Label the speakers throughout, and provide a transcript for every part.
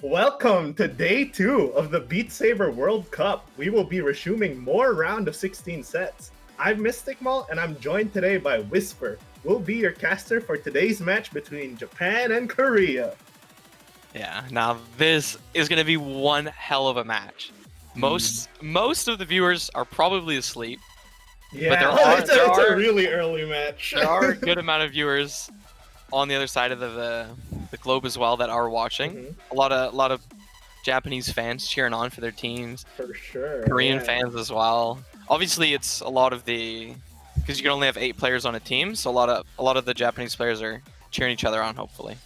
Speaker 1: Welcome to day 2 of the Beat Saber World Cup. We will be resuming more round of 16 sets. I'm Mystic Mall and I'm joined today by Whisper. We'll be your caster for today's match between Japan and Korea.
Speaker 2: Yeah, now this is going to be one hell of a match. Most of the viewers are probably asleep.
Speaker 1: Yeah,
Speaker 2: but
Speaker 1: it's a really early match.
Speaker 2: There are a good amount of viewers on the other side of the globe as well that are watching. A lot of Japanese fans cheering on for their teams.
Speaker 1: For sure.
Speaker 2: Korean fans as well. Obviously, it's a lot of because you can only have 8 players on a team, so a lot of the Japanese players are cheering each other on. Hopefully,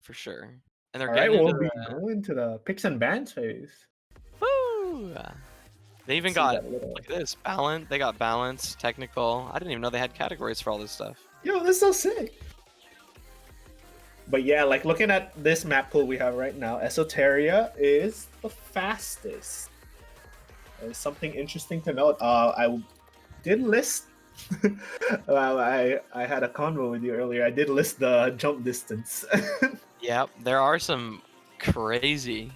Speaker 2: for sure. And they're getting
Speaker 1: we'll be going to the picks and bans phase.
Speaker 2: Woo! They even got look at this balance. They got balance, technical. I didn't even know they had categories for all this stuff.
Speaker 1: Yo, this is so sick. But yeah, like looking at this map pool we have right now, Esoteria is the fastest. There's something interesting to note. I did list. I had a convo with you earlier. I did list the jump distance.
Speaker 2: Yep, there are some crazy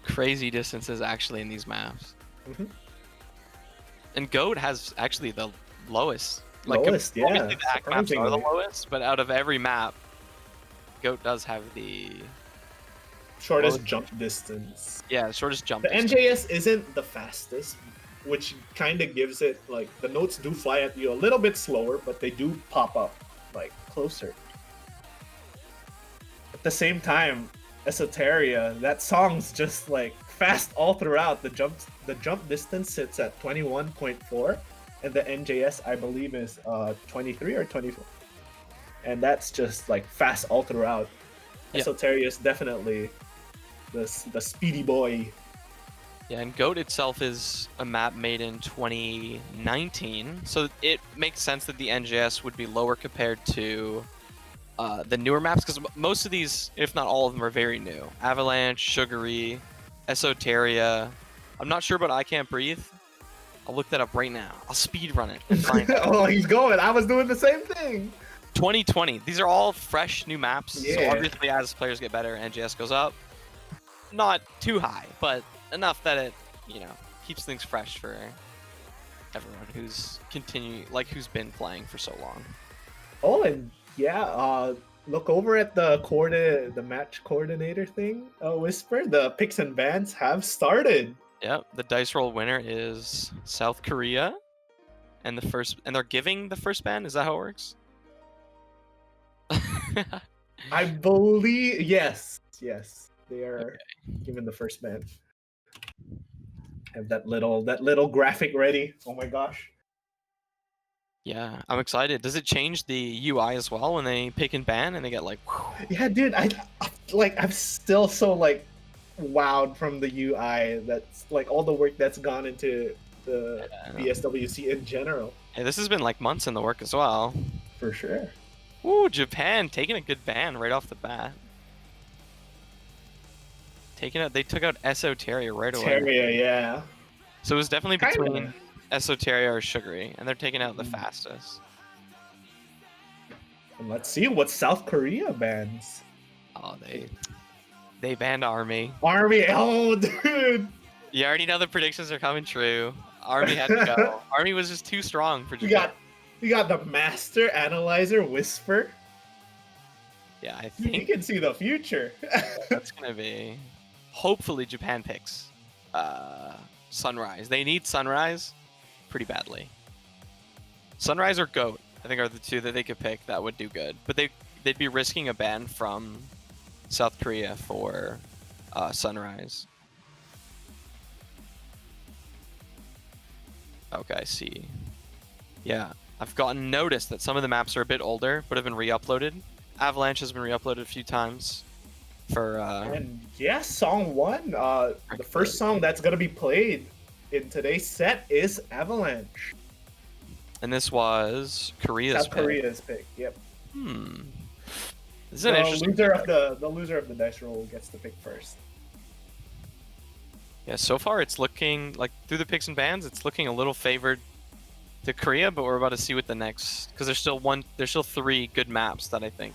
Speaker 2: distances actually in these maps. And Goat has actually the lowest.
Speaker 1: Lowest, yeah.
Speaker 2: Obviously the hack maps are the lowest, but out of every map, Goat does have the
Speaker 1: shortest jump distance.
Speaker 2: Yeah, shortest jump
Speaker 1: distance. The NJS isn't the fastest, which kind of gives it, like, the notes do fly at you a little bit slower, but they do pop up, like, closer. At the same time, Esoteria, that song's just, like, fast all throughout. The jump distance sits at 21.4, and the NJS, I believe, is 23 or 24. And that's just like fast all throughout. Yeah. Esoteria is definitely the speedy boy.
Speaker 2: Yeah, and Goat itself is a map made in 2019, so it makes sense that the NJS would be lower compared to the newer maps, because most of these, if not all of them, are very new. Avalanche, Sugary, Esoteria. I'm not sure about I Can't Breathe. I'll look that up right now. I'll speed run it and find out.
Speaker 1: Oh, he's going. I was doing the same thing.
Speaker 2: 2020. These are all fresh new maps.
Speaker 1: Yeah.
Speaker 2: So obviously, as players get better, NGS goes up. Not too high, but enough that it, keeps things fresh for everyone who's who's been playing for so long.
Speaker 1: Oh, and yeah, look over at the match coordinator thing. Whisper, the picks and bans have started.
Speaker 2: Yep, the dice roll winner is South Korea, and they're giving the first ban. Is that how it works?
Speaker 1: I believe yes, they are giving the first ban. Have that little graphic ready. Oh my gosh.
Speaker 2: Yeah, I'm excited. Does it change the UI as well when they pick and ban and they get like?
Speaker 1: Whew. Yeah, dude. I'm still so wowed from the UI. That's like all the work that's gone into the BSWC in general.
Speaker 2: Hey, this has been like months in the work as well.
Speaker 1: For sure.
Speaker 2: Ooh, Japan taking a good ban right off the bat. They took out Esoteria right away.
Speaker 1: Esoteria, yeah.
Speaker 2: So it was definitely between Esoteria or Sugary, and they're taking out the fastest.
Speaker 1: And let's see what South Korea bans.
Speaker 2: Oh, they banned Army.
Speaker 1: Army, oh, dude.
Speaker 2: You already know the predictions are coming true. Army had to go. Army was just too strong for Japan.
Speaker 1: You got the Master Analyzer Whisper.
Speaker 2: Yeah, I think
Speaker 1: you can see the future.
Speaker 2: That's gonna be. Hopefully, Japan picks Sunrise. They need Sunrise pretty badly. Sunrise or Goat, I think, are the two that they could pick that would do good. But they'd be risking a ban from South Korea for Sunrise. Okay, I see. Yeah, I've gotten notice that some of the maps are a bit older, but have been re-uploaded. Avalanche has been re-uploaded a few times.
Speaker 1: And yeah, song 1. The first song that's gonna be played in today's set is Avalanche.
Speaker 2: And this was Korea's
Speaker 1: pick. Yep.
Speaker 2: This is an interesting
Speaker 1: the loser of the dice roll gets to pick first.
Speaker 2: Yeah, so far it's looking like through the picks and bans, it's looking a little favored to Korea, but we're about to see what the next, because there's still 3 good maps that I think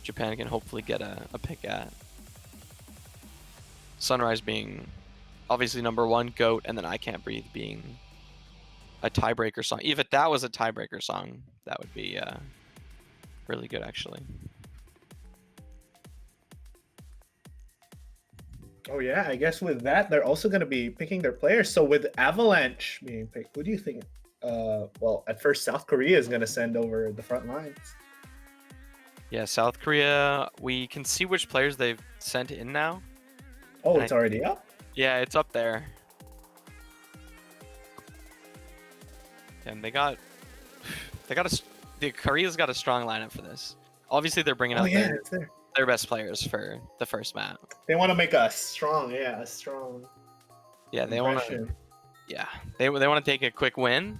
Speaker 2: Japan can hopefully get a pick at. Sunrise being obviously number 1, GOAT, and then I Can't Breathe being a tiebreaker song. If that was a tiebreaker song, that would be really good, actually.
Speaker 1: Oh yeah, I guess with that they're also going to be picking their players. So with Avalanche being picked, who do you think? Well, at first South Korea is going to send over the front lines.
Speaker 2: Yeah, South Korea. We can see which players they've sent in now.
Speaker 1: Oh, it's already up?
Speaker 2: Yeah, it's up there. And the Korea's got a strong lineup for this. Obviously, they're bringing out their best players for the first map.
Speaker 1: They want to make a strong.
Speaker 2: Yeah, they
Speaker 1: want
Speaker 2: to. Yeah, they want to take a quick win,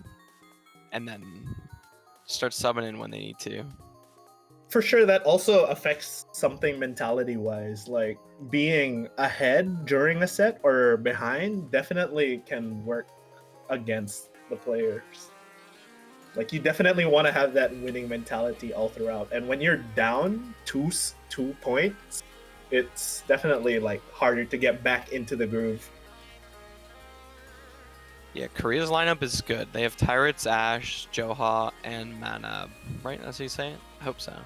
Speaker 2: and then start subbing in when they need to.
Speaker 1: For sure, that also affects something mentality-wise. Like being ahead during a set or behind definitely can work against the players. Like you definitely want to have that winning mentality all throughout. And when you're down 2 points, it's definitely like harder to get back into the groove.
Speaker 2: Yeah, Korea's lineup is good. They have Tyrants, Ash, Joha, and Manab. Right? That's how you say it? I hope so.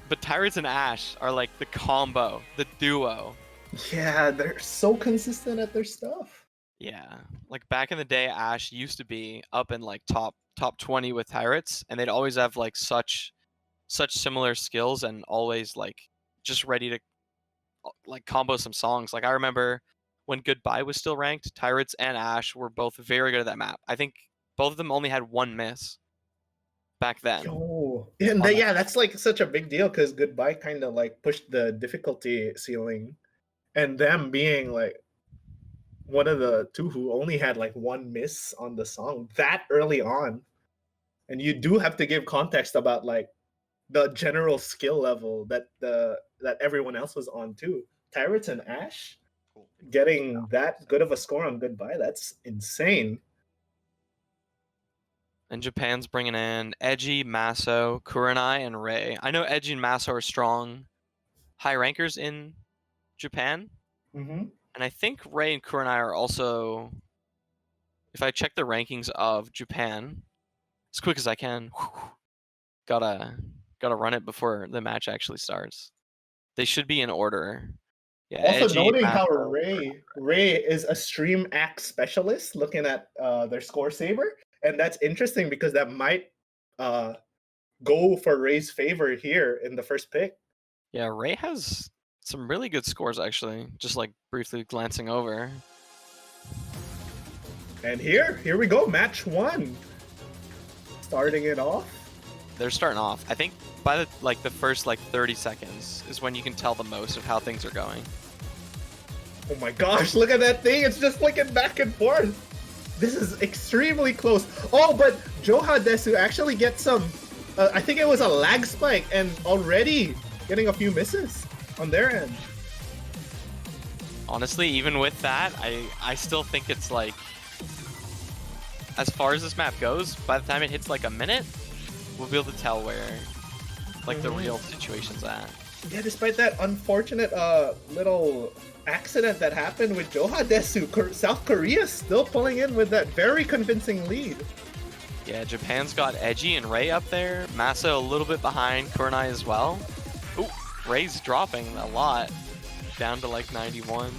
Speaker 2: But Tyrants and Ash are like the combo, the duo.
Speaker 1: Yeah, they're so consistent at their stuff.
Speaker 2: Yeah, like back in the day, Ash used to be up in like top 20 with Tyrants, and they'd always have like such similar skills and always like just ready to like combo some songs. Like I remember when Goodbye was still ranked, Tyrants and Ash were both very good at that map. I think both of them only had 1 miss back then.
Speaker 1: Yo. And yeah, that's like such a big deal because Goodbye kind of like pushed the difficulty ceiling, and them being like one of the 2 who only had like 1 miss on the song that early on. And you do have to give context about like the general skill level that everyone else was on too. Tyrants and Ash getting that good of a score on Goodbye, that's insane.
Speaker 2: And Japan's bringing in Edgy, Maso, Kurenai, and Ray. I know Edgy and Maso are strong high rankers in Japan.
Speaker 1: Mm-hmm.
Speaker 2: And I think Ray and Kurenai are also, if I check the rankings of Japan, as quick as I can, gotta run it before the match actually starts. They should be in order. Yeah,
Speaker 1: also
Speaker 2: Edgy,
Speaker 1: noting
Speaker 2: Maso,
Speaker 1: how Ray is a stream act specialist looking at their score Saber. And that's interesting because that might go for Ray's favor here in the first pick.
Speaker 2: Yeah, Ray has some really good scores, actually. Just like briefly glancing over.
Speaker 1: And here we go, match 1. Starting it off.
Speaker 2: They're starting off. I think by the first 30 seconds is when you can tell the most of how things are going.
Speaker 1: Oh my gosh, look at that thing. It's just flicking back and forth. This is extremely close. Oh, but Joha Desu actually gets some, I think it was a lag spike and already getting a few misses on their end.
Speaker 2: Honestly, even with that, I still think it's like, as far as this map goes, by the time it hits like a minute, we'll be able to tell where the real situation's at.
Speaker 1: Yeah, despite that unfortunate little accident that happened with Joha Desu, South Korea still pulling in with that very convincing lead.
Speaker 2: Yeah, Japan's got Edgy and Ray up there. Maso a little bit behind, Kurenai as well. Ooh, Ray's dropping a lot, down to 91.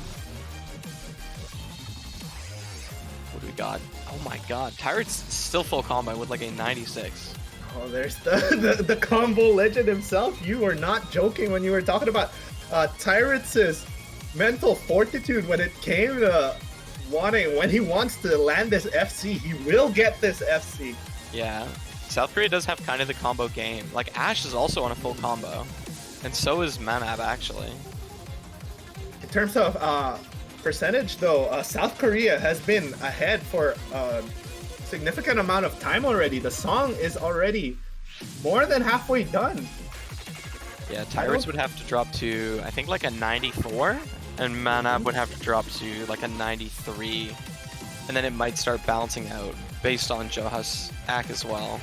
Speaker 2: What do we got? Oh my god, Tyrant's still full combo with a 96.
Speaker 1: Oh, there's the combo legend himself. You were not joking when you were talking about Tyrant's mental fortitude when it came to when he wants to land this FC, he will get this FC.
Speaker 2: Yeah, South Korea does have kind of the combo game. Ash is also on a full combo, and so is Manab actually.
Speaker 1: In terms of percentage though, South Korea has been ahead for a significant amount of time already. The song is already more than halfway done.
Speaker 2: Yeah, Tyrants would have to drop to, I think, a 94, and Manab would have to drop to a 93, and then it might start balancing out based on Joha's act as well.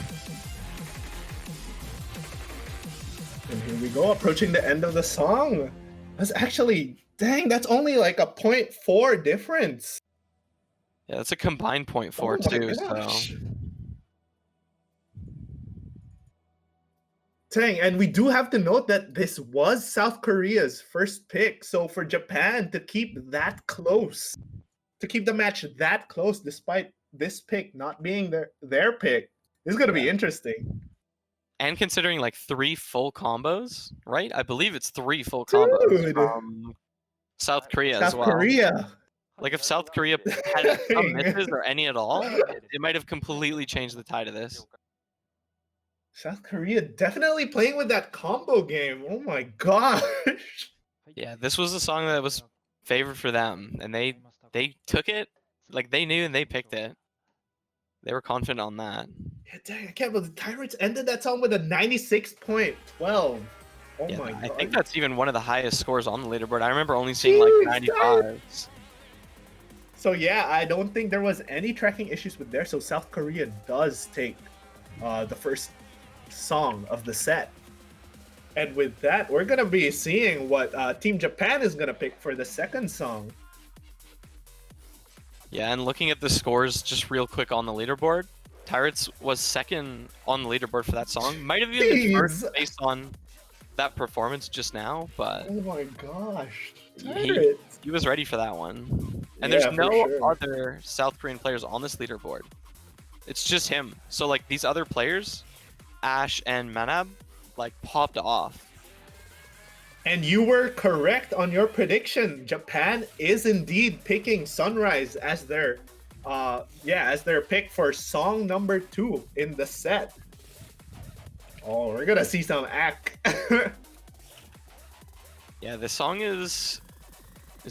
Speaker 1: And here we go, approaching the end of the song. That's actually, dang, that's only like a .4 difference.
Speaker 2: Yeah, that's a combined point
Speaker 1: Oh
Speaker 2: four
Speaker 1: my
Speaker 2: too. So
Speaker 1: gosh. Dang, and we do have to note that this was South Korea's first pick. So for Japan to keep that close, to keep the match that close despite this pick not being their pick, is going to be
Speaker 2: yeah,
Speaker 1: interesting.
Speaker 2: and considering like 3 full combos, right? I believe it's 3 full combos
Speaker 1: Dude,
Speaker 2: from South Korea as
Speaker 1: South
Speaker 2: well.
Speaker 1: Korea.
Speaker 2: Like if South Korea had some
Speaker 1: Dang.
Speaker 2: misses or any at all, it might have completely changed the tide of this.
Speaker 1: South Korea definitely playing with that combo game. Oh my gosh.
Speaker 2: Yeah, this was a song that was favored for them, and they took it like they knew and they picked it. They were confident on that.
Speaker 1: Yeah, dang, I can't believe the Tyrants ended that song with a 96.12. Oh
Speaker 2: Yeah,
Speaker 1: my
Speaker 2: I think
Speaker 1: god.
Speaker 2: that's even one of the highest scores on the leaderboard. I remember only seeing like
Speaker 1: Jeez,
Speaker 2: 95s.
Speaker 1: so yeah, I don't think there was any tracking issues with there. So South Korea does take the first song of the set. And with that, we're gonna be seeing what Team Japan is gonna pick for the second song.
Speaker 2: Yeah, and looking at the scores just real quick on the leaderboard, Pirates was second on the leaderboard for that song. Might have even been first
Speaker 1: Jeez.
Speaker 2: based on that performance just now, but
Speaker 1: Oh my gosh.
Speaker 2: he,
Speaker 1: Tyrants.
Speaker 2: he was ready for that one. And
Speaker 1: Yeah,
Speaker 2: there's
Speaker 1: for
Speaker 2: no
Speaker 1: sure.
Speaker 2: other South Korean players on this leaderboard. It's just him. So like these other players, Ash and Manab, like popped off.
Speaker 1: And you were correct on your prediction. Japan is indeed picking Sunrise as their as their pick for song number 2 in the set. Oh, we're gonna see some act.
Speaker 2: Yeah, this song is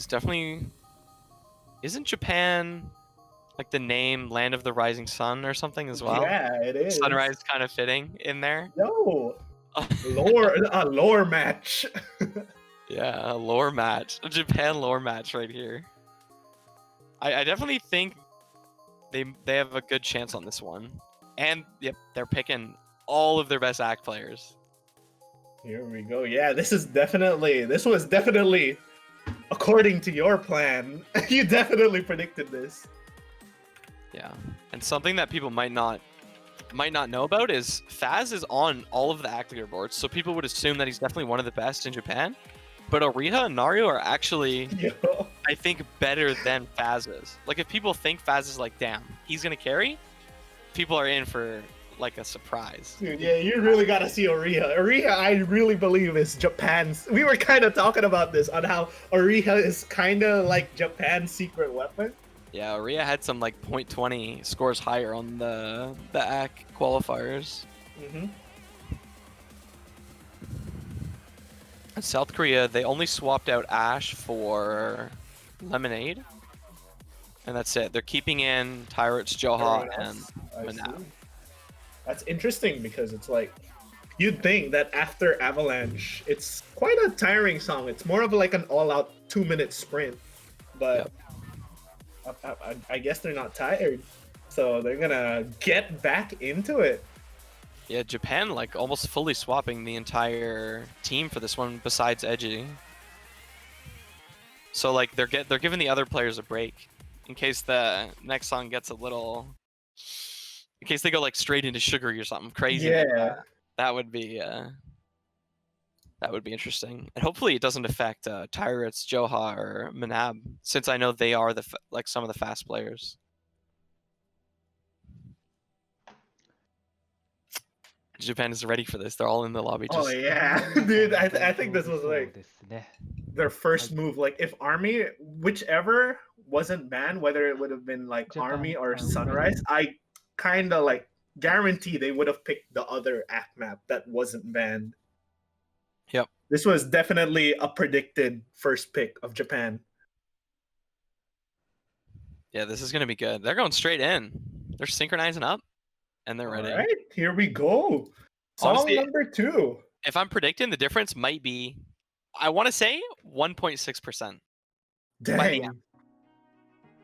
Speaker 2: definitely, isn't Japan like the name Land of the Rising Sun or something as well?
Speaker 1: Yeah, it is.
Speaker 2: Sunrise kind of fitting in there.
Speaker 1: Yo, lore match.
Speaker 2: Yeah, a lore match. A Japan lore match right here. I definitely think they have a good chance on this one. And yep, they're picking all of their best act players.
Speaker 1: Here we go. Yeah, this was definitely according to your plan. You definitely predicted this.
Speaker 2: Yeah. And something that people might not know about is Faz is on all of the act leaderboards, so people would assume that he's definitely one of the best in Japan. But Oriha and Nario are actually,
Speaker 1: Yo.
Speaker 2: I think, better than Faz is. Like, if people think Faz is like, damn, he's gonna carry, people are in for like a surprise.
Speaker 1: Dude, yeah, you really gotta see Oriha. Oriha, I really believe, is Japan's. We were kind of talking about this on how Oriha is kind of like Japan's secret weapon.
Speaker 2: Yeah, Oriha had some like .20 scores higher on the act qualifiers.
Speaker 1: Mm-hmm.
Speaker 2: South Korea, they only swapped out Ash for Lemonade. And that's it. They're keeping in Tyrants, Joha, and Manab.
Speaker 1: That's interesting because it's like, you'd think that after Avalanche, it's quite a tiring song. It's more of like an all-out 2-minute sprint. But I guess they're not tired. So they're gonna get back into it.
Speaker 2: Yeah, Japan like almost fully swapping the entire team for this one besides Edgy. So like they're giving the other players a break in case the next song gets a little, in case they go like straight into Sugary or something crazy.
Speaker 1: Yeah.
Speaker 2: Like that would be interesting. And hopefully it doesn't affect Tyrants, Joha, or Manab, since I know they are like some of the fast players. Japan is ready for this. They're all in the lobby.
Speaker 1: Oh yeah, dude. I think this was like their first move. Like if Army, whichever wasn't banned, whether it would have been like Army or Sunrise, I kind of like guarantee they would have picked the other act map that wasn't banned.
Speaker 2: Yep.
Speaker 1: This was definitely a predicted first pick of Japan.
Speaker 2: Yeah, this is gonna be good. They're going straight in. They're synchronizing up, and they're ready.
Speaker 1: All right, here we go. Song
Speaker 2: Honestly,
Speaker 1: number 2.
Speaker 2: If I'm predicting, the difference might be, I want to say 1.6%.
Speaker 1: Dang.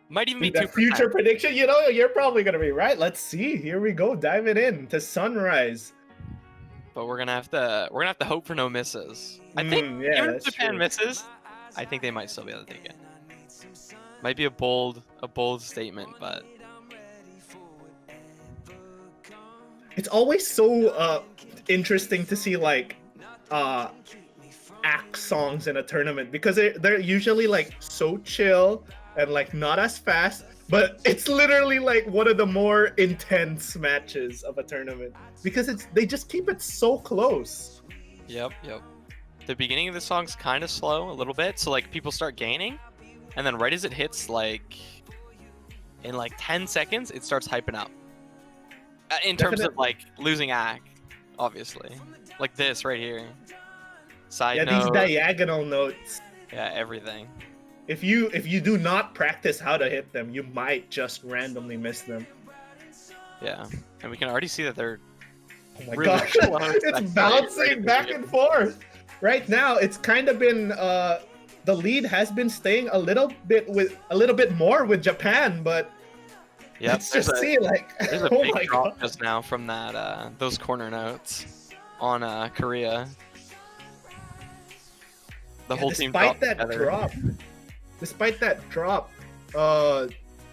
Speaker 2: Might even be
Speaker 1: the
Speaker 2: 2%.
Speaker 1: Future prediction, you're probably gonna be right. Let's see. Here we go. Diving in to Sunrise.
Speaker 2: but we're gonna have to hope for no misses. I think
Speaker 1: Yeah,
Speaker 2: even if
Speaker 1: that's
Speaker 2: Japan
Speaker 1: true.
Speaker 2: misses, I think they might still be able to take it. Might be a bold statement, but
Speaker 1: It's always so interesting to see like act songs in a tournament because they're usually like so chill and like not as fast, but it's literally like one of the more intense matches of a tournament because they just keep it so close.
Speaker 2: yep. The beginning of the song's kind of slow a little bit, so like people start gaining, and then right as it hits like in like 10 seconds, it starts hyping up. In terms of like losing act, obviously, like this right here. Side
Speaker 1: These
Speaker 2: note,
Speaker 1: diagonal notes.
Speaker 2: yeah, everything.
Speaker 1: If you do not practice how to hit them, you might just randomly miss them.
Speaker 2: Yeah, and we can already see that they're
Speaker 1: Oh my
Speaker 2: really
Speaker 1: gosh,
Speaker 2: close.
Speaker 1: it's bouncing back and forth. Right now, it's kind of been the lead has been staying a little bit more with Japan, but
Speaker 2: Yep,
Speaker 1: let's just see like
Speaker 2: there's a
Speaker 1: oh
Speaker 2: big
Speaker 1: my
Speaker 2: drop
Speaker 1: god.
Speaker 2: just now from that those corner notes on Korea. The whole team
Speaker 1: Despite
Speaker 2: dropped
Speaker 1: that drop,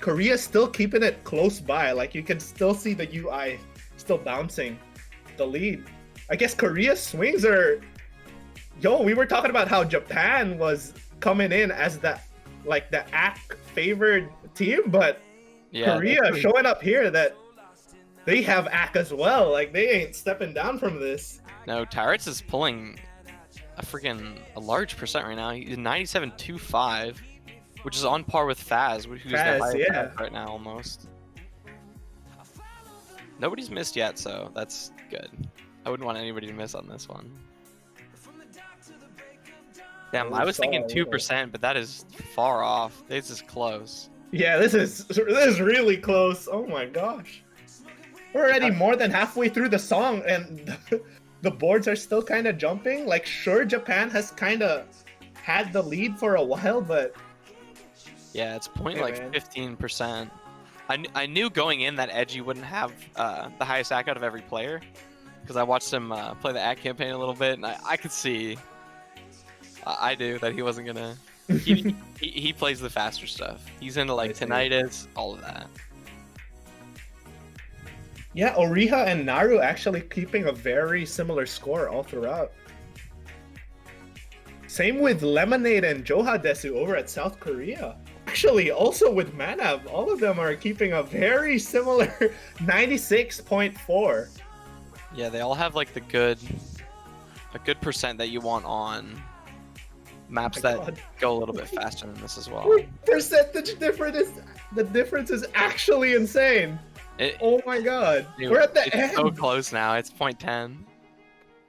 Speaker 1: Korea's still keeping it close by. Like you can still see the UI still bouncing the lead. I guess Korea's swings are. Yo, we were talking about how Japan was coming in as the act favored team, but
Speaker 2: Yeah,
Speaker 1: Korea showing up here that they have act as well. Like they ain't stepping down from this.
Speaker 2: No, Tyrets is pulling a large percent right now. He's 97.25, which is on par with Faz, who's the highest act right now almost. Nobody's missed yet, so that's good. I wouldn't want anybody to miss on this one. Damn, I was thinking 2%, but that is far off. This is close.
Speaker 1: Yeah, this is really close. Oh my gosh. We're already more than halfway through the song and the boards are still kind of jumping. Like, sure, Japan has kind of had the lead for a while, but...
Speaker 2: Yeah, it's point like 15%. I knew going in that Edgy wouldn't have the highest act out of every player because I watched him play the act campaign a little bit, and I could see... I do that he wasn't gonna. He plays the faster stuff. He's into like tinnitus, all of that.
Speaker 1: Yeah, Oriha and Naru actually keeping a very similar score all throughout. Same with Lemonade and Joha Desu over at South Korea. Actually, also with Manav, all of them are keeping a very similar 96.4.
Speaker 2: Yeah, they all have like a good percent that you want on maps that go a little bit faster than this as well.
Speaker 1: Percentage difference is actually insane. Oh my god.
Speaker 2: Dude,
Speaker 1: we're at the end.
Speaker 2: It's so close now. It's 0.10.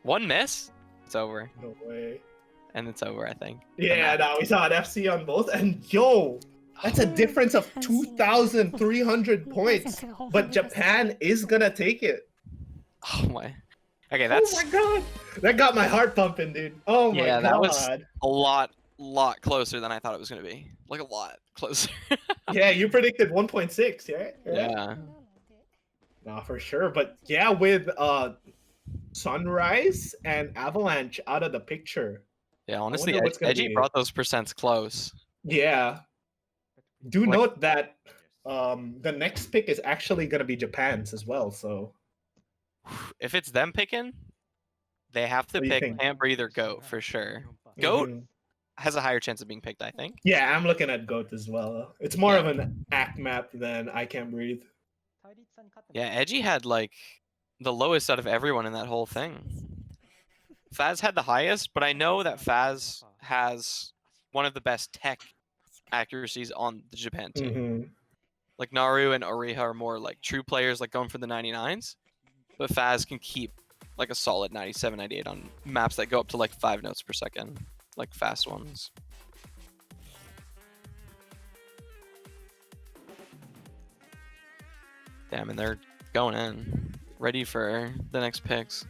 Speaker 2: One miss, it's over.
Speaker 1: No way.
Speaker 2: And it's over, I think.
Speaker 1: Yeah, now we saw an FC on both, and yo, that's a difference of 2,300 points. But Japan is gonna take it.
Speaker 2: Oh my. Okay, that's.
Speaker 1: Oh my god, that got my heart pumping, dude. Oh my god.
Speaker 2: Yeah, that was a lot closer than I thought it was gonna be. Like a lot closer.
Speaker 1: Yeah, you predicted 1.6, right?
Speaker 2: Yeah.
Speaker 1: Nah, for sure. But yeah, with Sunrise and Avalanche out of the picture.
Speaker 2: Yeah, honestly, Edgy brought those percents close.
Speaker 1: Yeah. Do note that the next pick is actually gonna be Japan's as well, so.
Speaker 2: If it's them picking, they have to pick Can't Breathe or Goat for sure. Goat has a higher chance of being picked, I think.
Speaker 1: Yeah, I'm looking at Goat as well. It's more of an act map than I Can't Breathe.
Speaker 2: Yeah, Edgy had like the lowest out of everyone in that whole thing. Faz had the highest, but I know that Faz has one of the best tech accuracies on the Japan team. Like Naru and Oriha are more like true players, like going for the 99s. But Faz can keep like a solid 97, 98 on maps that go up to like 5 notes per second, like fast ones. Damn, and they're going in, ready for the next picks.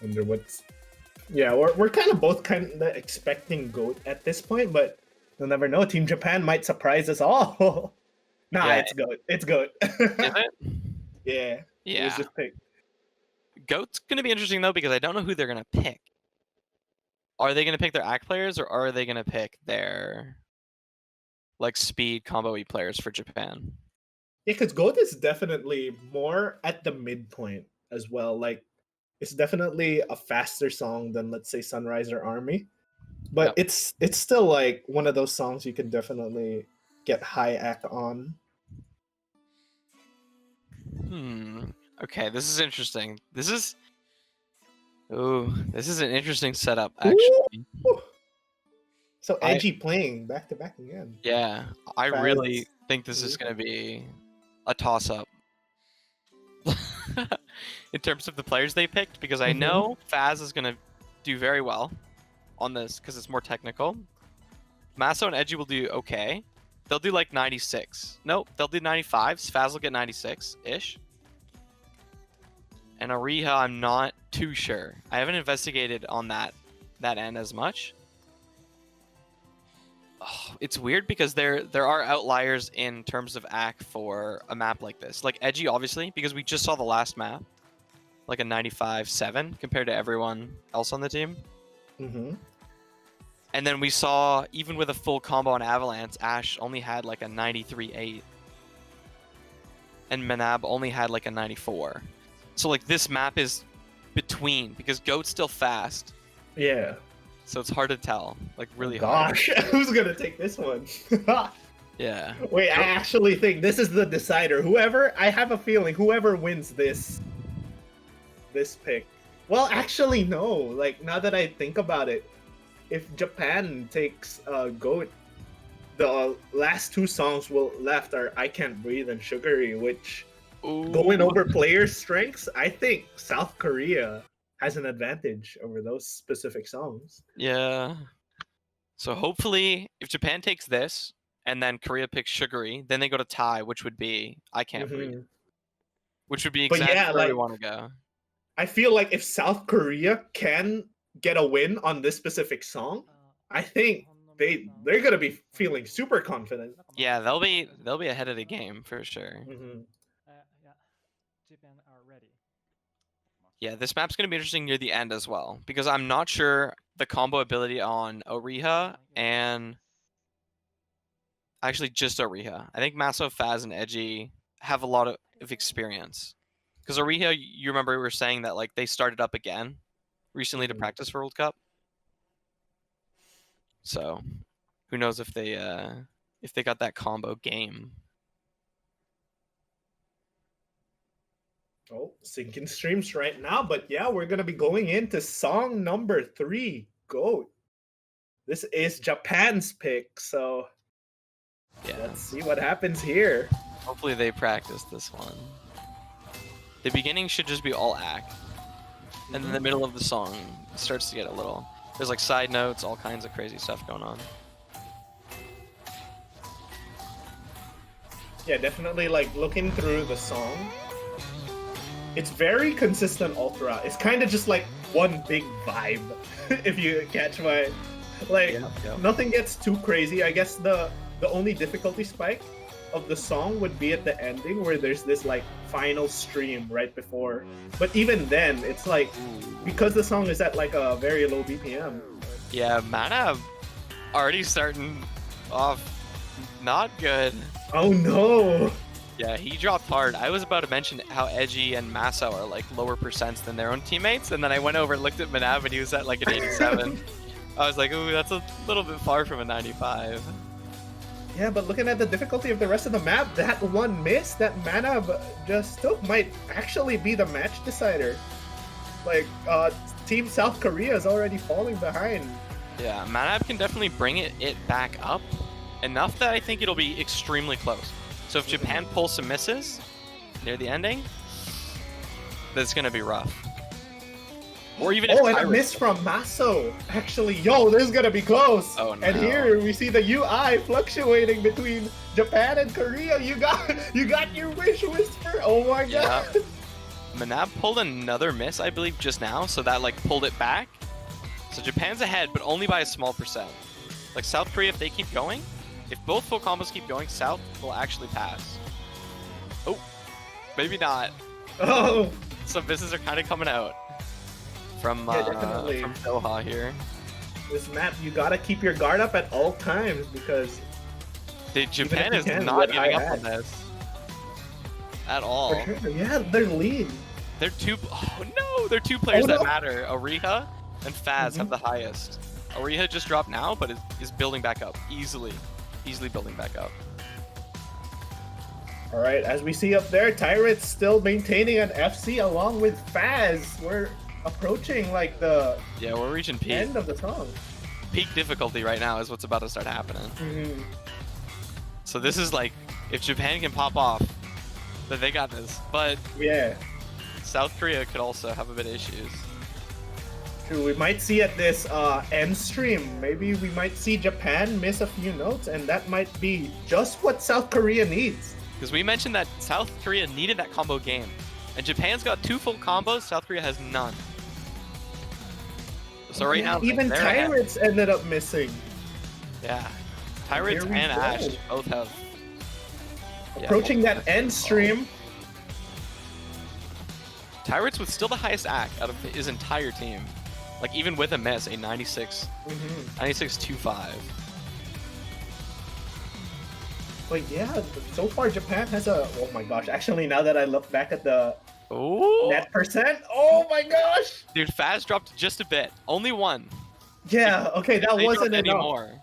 Speaker 1: Wonder what's... Yeah, we're kind of both kind of expecting Goat at this point, but you'll never know. Team Japan might surprise us all. Nah, yeah. It's Goat. It's Goat.
Speaker 2: Is it?
Speaker 1: Yeah, it was
Speaker 2: Yeah.
Speaker 1: just picked.
Speaker 2: Goat's gonna be interesting though because I don't know who they're gonna pick. Are they gonna pick their act players or are they gonna pick their like speed combo-y players for Japan?
Speaker 1: Yeah, because Goat is definitely more at the midpoint as well. Like, it's definitely a faster song than, let's say, Sunrise or Army. But
Speaker 2: Yep.
Speaker 1: it's still like one of those songs you can definitely get high act on.
Speaker 2: Okay, this is interesting. This is an interesting setup
Speaker 1: Ooh!
Speaker 2: actually.
Speaker 1: So
Speaker 2: I
Speaker 1: edgy playing back to back again.
Speaker 2: Yeah, I really
Speaker 1: Faz.
Speaker 2: think this is gonna be a toss-up in terms of the players they picked because I
Speaker 1: Mm-hmm.
Speaker 2: know Faz is gonna do very well on this because it's more technical. Maso and Edgy will do okay. They'll do like 96. Nope, they'll do 95s. Faz will get 96-ish. And Ariha, I'm not too sure. I haven't investigated on that end as much. Oh, it's weird because there are outliers in terms of AC for a map like this. Like Edgy, obviously, because we just saw the last map, like a 95-7 compared to everyone else on the team.
Speaker 1: Mm-hmm.
Speaker 2: And then we saw, even with a full combo on Avalanche, Ash only had like a 93-8. And Manab only had like a 94. So like this map is between, because Goat's still fast.
Speaker 1: Yeah.
Speaker 2: So it's hard to tell. Like really
Speaker 1: Gosh, who's gonna take this one?
Speaker 2: hard. Yeah.
Speaker 1: Wait, I actually think this is the decider. I have a feeling whoever wins this pick. Well, actually, no. Like, now that I think about it, if Japan takes Goat, the last two songs left are I Can't Breathe and Sugary, which going over player strengths, I think South Korea has an advantage over those specific songs.
Speaker 2: Yeah. So hopefully, if Japan takes this, and then Korea picks Sugary, then they go to tie, which would be I Can't Breathe. Which would be
Speaker 1: But
Speaker 2: exactly
Speaker 1: yeah,
Speaker 2: where we
Speaker 1: like,
Speaker 2: want to go.
Speaker 1: I feel like if South Korea can get a win on this specific song, I think they're gonna be feeling super confident.
Speaker 2: Yeah, they'll be ahead of the game for sure.
Speaker 1: Mm-hmm.
Speaker 2: Yeah, this map's gonna be interesting near the end as well because I'm not sure the combo ability on Oriha and actually just Oriha. I think Maso, Faz, and Edgy have a lot of experience because Oriha, you remember we were saying that like they started up again recently to practice for World Cup. So who knows if they got that combo game.
Speaker 1: Oh, sinking streams right now, but yeah, we're gonna be going into song number 3, Goat. This is Japan's pick, so
Speaker 2: Yeah.
Speaker 1: let's see what happens here.
Speaker 2: Hopefully they practice this one. The beginning should just be all act. And then the middle of the song starts to get a little... There's like side notes, all kinds of crazy stuff going on.
Speaker 1: Yeah, definitely like looking through the song. It's very consistent ultra. It's kind of just like one big vibe, if you catch my... Like, nothing gets too crazy. I guess the only difficulty spike of the song would be at the ending where there's this like final stream right before. But even then, it's like, because the song is at like a very low BPM.
Speaker 2: Yeah, Mana already starting off not good.
Speaker 1: Oh no!
Speaker 2: Yeah, he dropped hard. I was about to mention how Edgy and Maso are like lower percents than their own teammates, and then I went over and looked at Manav and he was at like an 87. I was like, ooh, that's a little bit far from a 95.
Speaker 1: Yeah, but looking at the difficulty of the rest of the map, that one miss that Manav just took might actually be the match decider. Like, Team South Korea is already falling behind.
Speaker 2: Yeah, Manav can definitely bring it back up enough that I think it'll be extremely close. So if Japan pulls some misses near the ending, that's gonna be rough. Or even if
Speaker 1: and a miss from Maso. Actually, yo, this is gonna be close.
Speaker 2: Oh, no.
Speaker 1: And here we see the UI fluctuating between Japan and Korea. You got your wish whisper. Oh my god.
Speaker 2: Manab pulled another miss, I believe, just now, so that like pulled it back. So Japan's ahead, but only by a small percent. Like South Korea, if they keep going, if both full combos keep going, South will actually pass. Oh, maybe not.
Speaker 1: Oh,
Speaker 2: Some misses are kind of coming out from
Speaker 1: definitely.
Speaker 2: from Doha here.
Speaker 1: This map, you gotta keep your guard up at all times because
Speaker 2: Japan
Speaker 1: you
Speaker 2: is
Speaker 1: can,
Speaker 2: not
Speaker 1: with
Speaker 2: giving
Speaker 1: high
Speaker 2: up on
Speaker 1: ag.
Speaker 2: this at
Speaker 1: For
Speaker 2: all.
Speaker 1: sure. Yeah, they're lead.
Speaker 2: They're two. Oh no, they're two players
Speaker 1: Oh,
Speaker 2: that
Speaker 1: no.
Speaker 2: matter. Oriha and Faz have
Speaker 1: Mhm.
Speaker 2: the highest. Oriha just dropped now, but is building back up easily building back up.
Speaker 1: All right, as we see up there, Tyrant's still maintaining an FC along with Faz. We're approaching like the
Speaker 2: Yeah, we're reaching peak.
Speaker 1: end of the song.
Speaker 2: Peak difficulty right now is what's about to start happening.
Speaker 1: Mhm.
Speaker 2: So this is like, if Japan can pop off, then they got this. But
Speaker 1: Yeah,
Speaker 2: South Korea could also have a bit of issues.
Speaker 1: true. We might see at this end stream, maybe we might see Japan miss a few notes, and that might be just what South Korea needs.
Speaker 2: Because we mentioned that South Korea needed that combo game. And Japan's got 2 full combos, South Korea has none. So right now,
Speaker 1: even
Speaker 2: they're ahead.
Speaker 1: Tyrants ended up missing.
Speaker 2: Yeah. Pirates
Speaker 1: Here we
Speaker 2: and
Speaker 1: go.
Speaker 2: Ash both have.
Speaker 1: Approaching
Speaker 2: both
Speaker 1: that
Speaker 2: have
Speaker 1: end
Speaker 2: involved.
Speaker 1: stream.
Speaker 2: Tyrants with still the highest act out of his entire team. Like even with a miss, a 96,
Speaker 1: Mhm.
Speaker 2: 96.25.
Speaker 1: But yeah, so far Japan has a. Oh my gosh! Actually, now that I look back at the
Speaker 2: Ooh.
Speaker 1: net percent, oh my gosh!
Speaker 2: Dude, Faz dropped just a bit. Only one.
Speaker 1: Yeah. Okay, that
Speaker 2: They
Speaker 1: wasn't
Speaker 2: dropped
Speaker 1: enough
Speaker 2: anymore.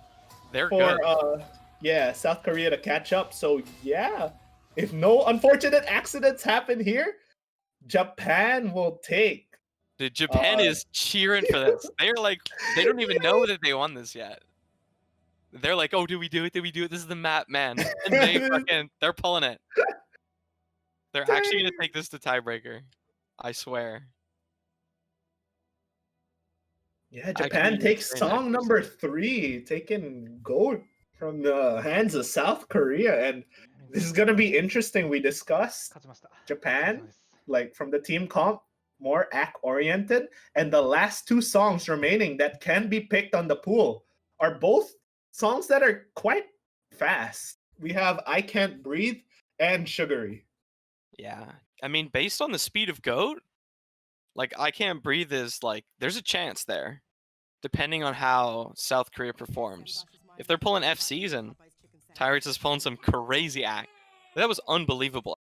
Speaker 2: They're
Speaker 1: for
Speaker 2: good.
Speaker 1: yeah, South Korea to catch up. So yeah, if no unfortunate accidents happen here, Japan will take.
Speaker 2: Dude, Japan is cheering for this. They're like, they don't even know that they won this yet. They're like, oh, did we do it? Did we do it? This is the map, man. And they're pulling it. They're actually gonna take this to tiebreaker. I swear.
Speaker 1: Yeah, Japan
Speaker 2: Actually,
Speaker 1: takes
Speaker 2: very
Speaker 1: song
Speaker 2: nice.
Speaker 1: number 3, taking gold from the hands of South Korea, and this is gonna be interesting. We discussed Japan, like from the team comp, more act oriented, and the last 2 songs remaining that can be picked on the pool are both songs that are quite fast. We have I Can't Breathe and Sugary.
Speaker 2: Yeah. I mean, based on the speed of GOAT, like I Can't Breathe is like, there's a chance there, depending on how South Korea performs. If they're pulling FCs and Tyrants is pulling some crazy act, that was unbelievable.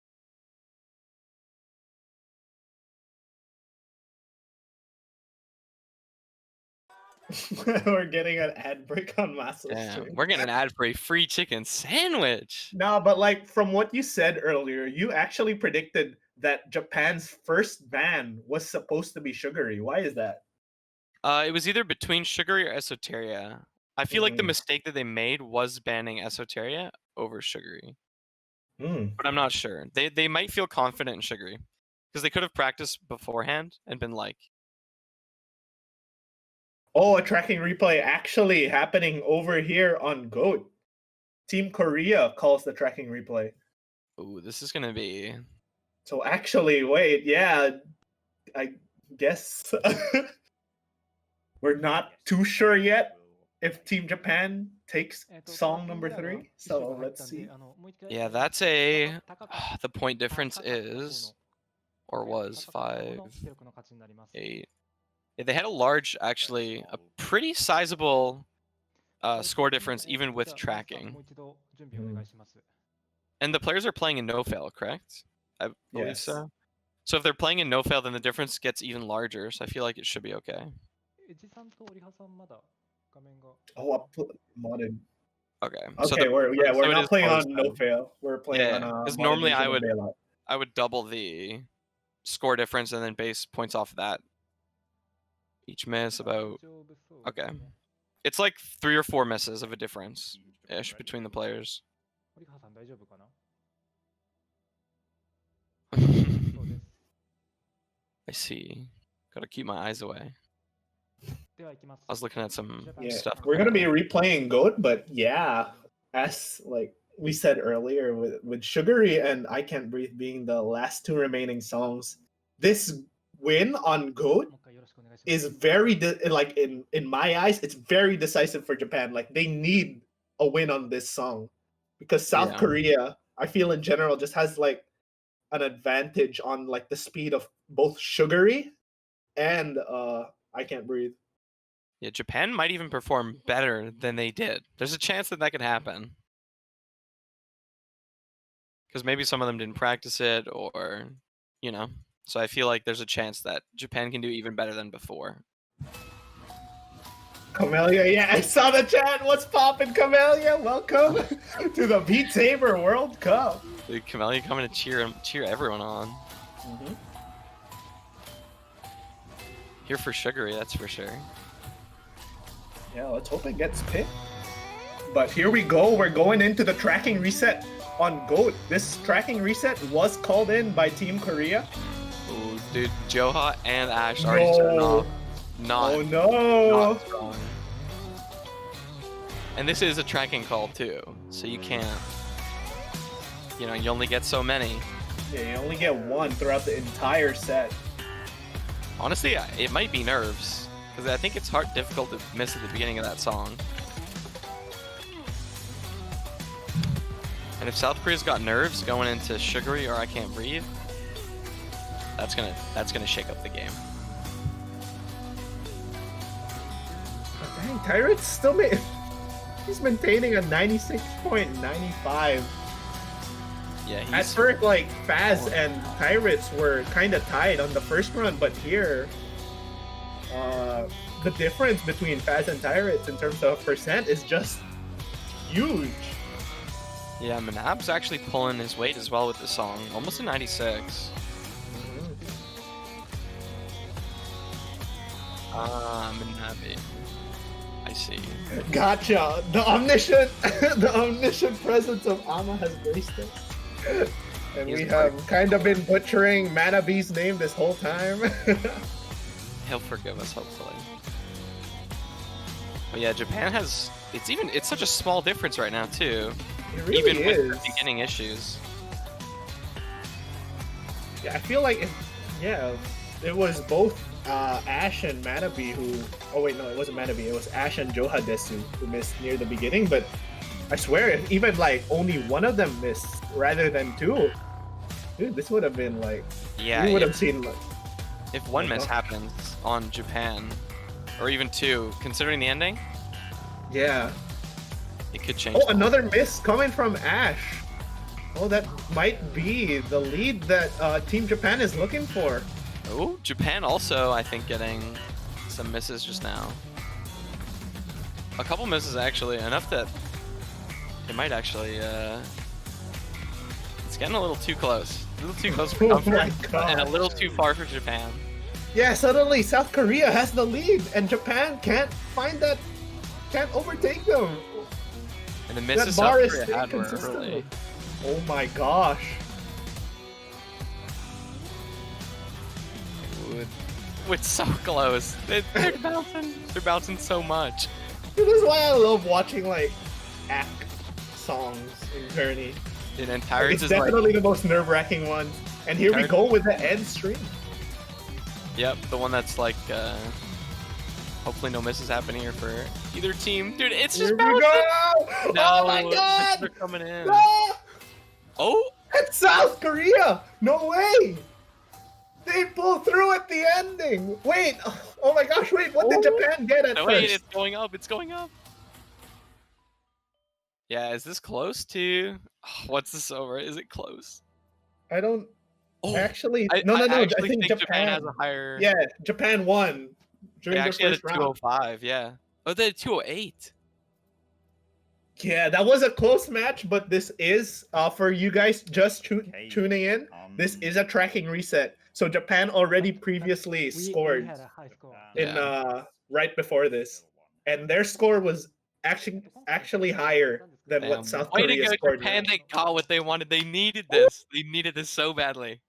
Speaker 1: We're getting an ad break on Maso's
Speaker 2: Damn,
Speaker 1: stream.
Speaker 2: we're getting an ad for a free chicken sandwich.
Speaker 1: No, but like from what you said earlier, you actually predicted that Japan's first ban was supposed to be Sugary. Why is that?
Speaker 2: It was either between Sugary or Esoteria. I feel like the
Speaker 1: Mm.
Speaker 2: mistake that they made was banning Esoteria over Sugary,
Speaker 1: Mm.
Speaker 2: but I'm not sure. They might feel confident in Sugary because they could have practiced beforehand and been like,
Speaker 1: Oh, a tracking replay actually happening over here on GOAT. Team Korea calls the tracking replay.
Speaker 2: "Ooh, this is gonna be."
Speaker 1: So actually, wait, yeah, I guess we're not too sure yet if Team Japan takes song number 3. So let's see.
Speaker 2: Yeah, that's a. The point difference is, or was 5, 8. Yeah, they had a large, actually, a pretty sizable score difference even with tracking. And the players are playing in no fail, correct? I believe
Speaker 1: Yes.
Speaker 2: so. So if they're playing in no fail, then the difference gets even larger. So I feel like it should be okay.
Speaker 1: Oh, I put modded.
Speaker 2: Okay.
Speaker 1: Okay, we're
Speaker 2: so it
Speaker 1: not
Speaker 2: is
Speaker 1: playing
Speaker 2: close
Speaker 1: on no
Speaker 2: then.
Speaker 1: fail. We're playing on
Speaker 2: Because
Speaker 1: modded
Speaker 2: normally
Speaker 1: version of Bailout.
Speaker 2: I would double the score difference and then base points off of that. Each miss about. Okay. It's like 3 or 4 misses of a difference ish between the players. I see. Gotta keep my eyes away. I was looking at some
Speaker 1: Yeah,
Speaker 2: stuff.
Speaker 1: we're gonna be replaying GOAT, but yeah, as like we said earlier, with Sugary and I Can't Breathe being the last 2 remaining songs, this win on GOAT is very like in my eyes, it's very decisive for Japan. Like they need a win on this song because South
Speaker 2: Yeah.
Speaker 1: Korea, I feel in general, just has like an advantage on like the speed of both Sugary and I Can't Breathe.
Speaker 2: Yeah, Japan might even perform better than they did. There's a chance that that could happen. Because maybe some of them didn't practice it, or, you know. So I feel like there's a chance that Japan can do even better than before.
Speaker 1: Camellia, yeah, I saw the chat. What's poppin', Camellia? Welcome to the Beat Saber World Cup.
Speaker 2: Dude, Camellia coming to cheer everyone on.
Speaker 1: Mm-hmm.
Speaker 2: Here for Sugary, that's for sure.
Speaker 1: Yeah, let's hope it gets picked. But here we go. We're going into the tracking reset on GOAT. This tracking reset was called in by Team Korea.
Speaker 2: Ooh, dude, Joha and Ash already starting off.
Speaker 1: Oh no!
Speaker 2: Not strong. And this is a tracking call too, so you can't. You know, you only get so many.
Speaker 1: Yeah, you only get one throughout the entire set.
Speaker 2: Honestly, it might be nerves, because I think it's difficult to miss at the beginning of that song. And if South Korea's got nerves going into Sugary or I Can't Breathe, that's gonna shake up the game.
Speaker 1: Dang, Tyrant's still he's maintaining a 96.95.
Speaker 2: Yeah,
Speaker 1: At first, like, Faz and Pirates were kind of tied on the first run, but here, the difference between Faz and Pirates in terms of percent is just huge.
Speaker 2: Yeah, Manab's actually pulling his weight as well with the song, almost a 96. Manabi. I see.
Speaker 1: Gotcha. The omniscient, the omniscient presence of Ama has graced us. And we have kind of been butchering Manabee's name this whole time.
Speaker 2: He'll forgive us, hopefully. But yeah, Japan has... It's such a small difference right now, too.
Speaker 1: It really
Speaker 2: even
Speaker 1: is.
Speaker 2: with the beginning issues.
Speaker 1: Yeah, I feel like it was both Ash and Manabee who... Oh wait, no, it wasn't Manabee. It was Ash and Joha Desu who missed near the beginning, but I swear, if even like only one of them missed rather than two, dude, this would have been like...
Speaker 2: Yeah,
Speaker 1: you would have seen like...
Speaker 2: If one miss happens on Japan, or even two, considering the ending,
Speaker 1: yeah,
Speaker 2: it could change.
Speaker 1: Oh, another miss coming from Ash. Oh, that might be the lead that Team Japan is looking for.
Speaker 2: Oh, Japan also, I think, getting some misses just now. A couple misses, actually, enough that it might actually, it's getting a little too close. A little too close for comfort, and a little too far for Japan.
Speaker 1: Yeah, suddenly South Korea has the lead, and Japan can't overtake them.
Speaker 2: And the misses
Speaker 1: That bar
Speaker 2: South
Speaker 1: is
Speaker 2: Korea
Speaker 1: staying
Speaker 2: had were
Speaker 1: consistent.
Speaker 2: early.
Speaker 1: Oh my gosh.
Speaker 2: It's so close. They're bouncing. They're bouncing so much.
Speaker 1: This is why I love watching like act songs in Journey.
Speaker 2: And Tyrants
Speaker 1: It's
Speaker 2: is
Speaker 1: definitely the most nerve-wracking one. And here we go with the end stream.
Speaker 2: Yep, the one that's like, hopefully no misses happen here for either team. Dude, it's just
Speaker 1: Here we
Speaker 2: bouncing.
Speaker 1: go!
Speaker 2: No,
Speaker 1: Oh my god!
Speaker 2: they're coming in.
Speaker 1: No!
Speaker 2: Oh!
Speaker 1: It's South Korea! No way! They pull through at the ending! Wait! Oh my gosh, wait, what did Japan get at
Speaker 2: No,
Speaker 1: first?
Speaker 2: wait, it's going up, it's going up. Yeah, is this close to... what's this over? Is it close?
Speaker 1: I don't...
Speaker 2: Oh,
Speaker 1: Actually...
Speaker 2: I
Speaker 1: think
Speaker 2: Japan has a higher...
Speaker 1: Yeah, Japan won during
Speaker 2: They
Speaker 1: the
Speaker 2: actually had a
Speaker 1: first round.
Speaker 2: 205, yeah. Oh, they had a 208.
Speaker 1: Yeah, that was a close match, but this is, for you guys just tuning in, this is a tracking reset. So Japan already previously scored
Speaker 3: had a high score.
Speaker 1: in right before this, and their score was actually higher than what South
Speaker 2: Way to
Speaker 1: Korea
Speaker 2: go,
Speaker 1: scored.
Speaker 2: Japan! They got what they wanted. They needed this. They needed this so badly.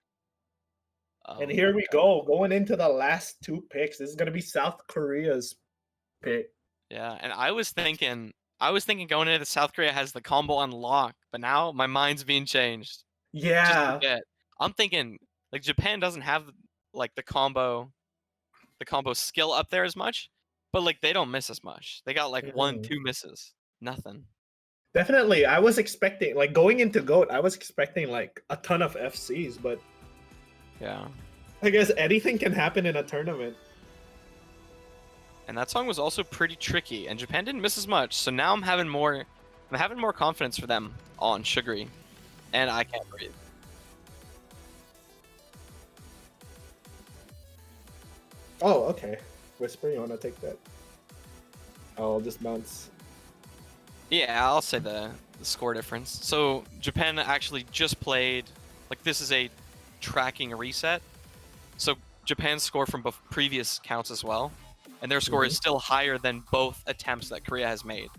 Speaker 1: And here we go, going into the last two picks. This is gonna be South Korea's pick.
Speaker 2: Yeah, and I was thinking going into South Korea has the combo unlocked, but now my mind's being changed.
Speaker 1: Yeah.
Speaker 2: I'm thinking like Japan doesn't have like the combo skill up there as much, but like they don't miss as much. They got like 1-2 misses, nothing.
Speaker 1: Definitely, I was expecting, like, going into GOAT, I was expecting like a ton of FCs, but
Speaker 2: Yeah.
Speaker 1: I guess anything can happen in a tournament.
Speaker 2: And that song was also pretty tricky, and Japan didn't miss as much. So now I'm having more confidence for them on Sugary, and I Can't Breathe.
Speaker 1: Oh, okay. Whisper, you wanna take that? I'll just bounce.
Speaker 2: Yeah, I'll say the score difference. So Japan actually just played, like this is a tracking reset. So Japan's score from both previous counts as well, and their score is still higher than both attempts that Korea has made,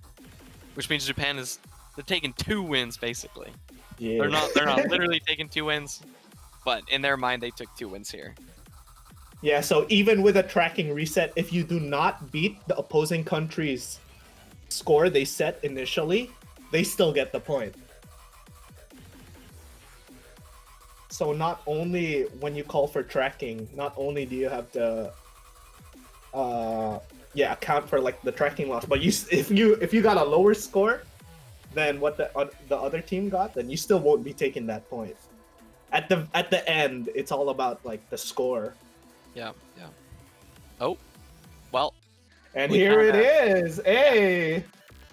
Speaker 2: which means they're taking 2 wins basically.
Speaker 1: Yeah.
Speaker 2: They're not literally taking 2 wins, but in their mind they took 2 wins here.
Speaker 1: Yeah, so even with a tracking reset, if you do not beat the opposing country's score they set initially, they still get the point. So not only when you call for tracking, not only do you have to account for like the tracking loss, but if you got a lower score than what the other team got, then you still won't be taking that point. At the end, it's all about like the score.
Speaker 2: Yeah. Oh, well.
Speaker 1: And here it is. Hey,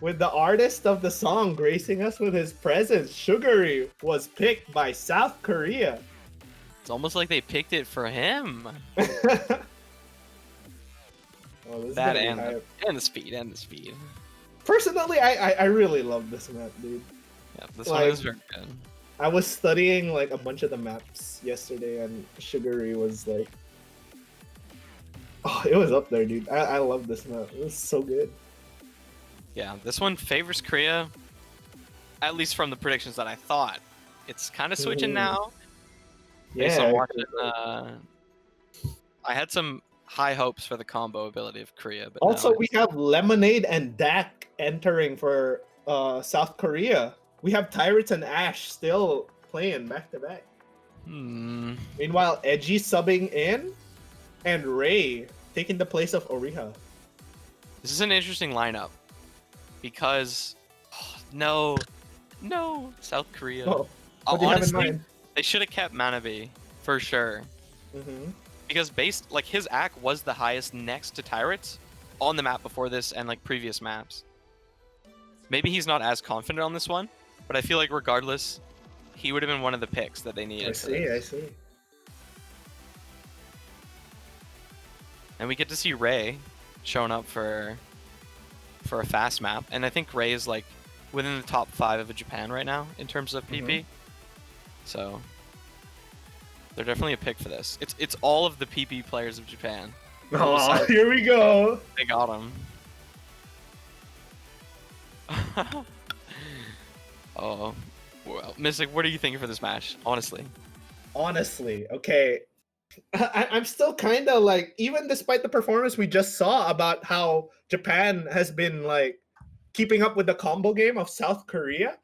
Speaker 1: with the artist of the song gracing us with his presence, Sugary was picked by South Korea.
Speaker 2: It's almost like they picked it for him. That and the speed.
Speaker 1: Personally, I really love this map, dude.
Speaker 2: Yeah, this one is very good.
Speaker 1: I was studying like a bunch of the maps yesterday, and Sugary was like, oh, it was up there, dude. I love this map. It was so good.
Speaker 2: Yeah, this one favors Korea, at least from the predictions that I thought. It's kind of switching now. Based on watching, I had some high hopes for the combo ability of Korea, but
Speaker 1: also we have Lemonade and Dak entering for South Korea. We have Tyrants and Ash still playing back to back. Meanwhile, Edgy subbing in, and Ray taking the place of Oriha.
Speaker 2: This is an interesting lineup because no, South Korea.
Speaker 1: Oh, what do you
Speaker 2: honestly,
Speaker 1: have in mind?
Speaker 2: They should have kept Manabe for sure. Because his AC was the highest next to Tyrants on the map before this and like previous maps. Maybe he's not as confident on this one, but I feel like regardless, he would have been one of the picks that they needed.
Speaker 1: I see.
Speaker 2: And we get to see Ray showing up for a fast map, and I think Ray is like within the top 5 of Japan right now in terms of PP. So they're definitely a pick for this. It's all of the PP players of Japan.
Speaker 1: Oh, here we go.
Speaker 2: They got him. Oh, well, Mystic, what are you thinking for this match? Honestly,
Speaker 1: okay. I'm still kind of like, even despite the performance we just saw about how Japan has been like keeping up with the combo game of South Korea,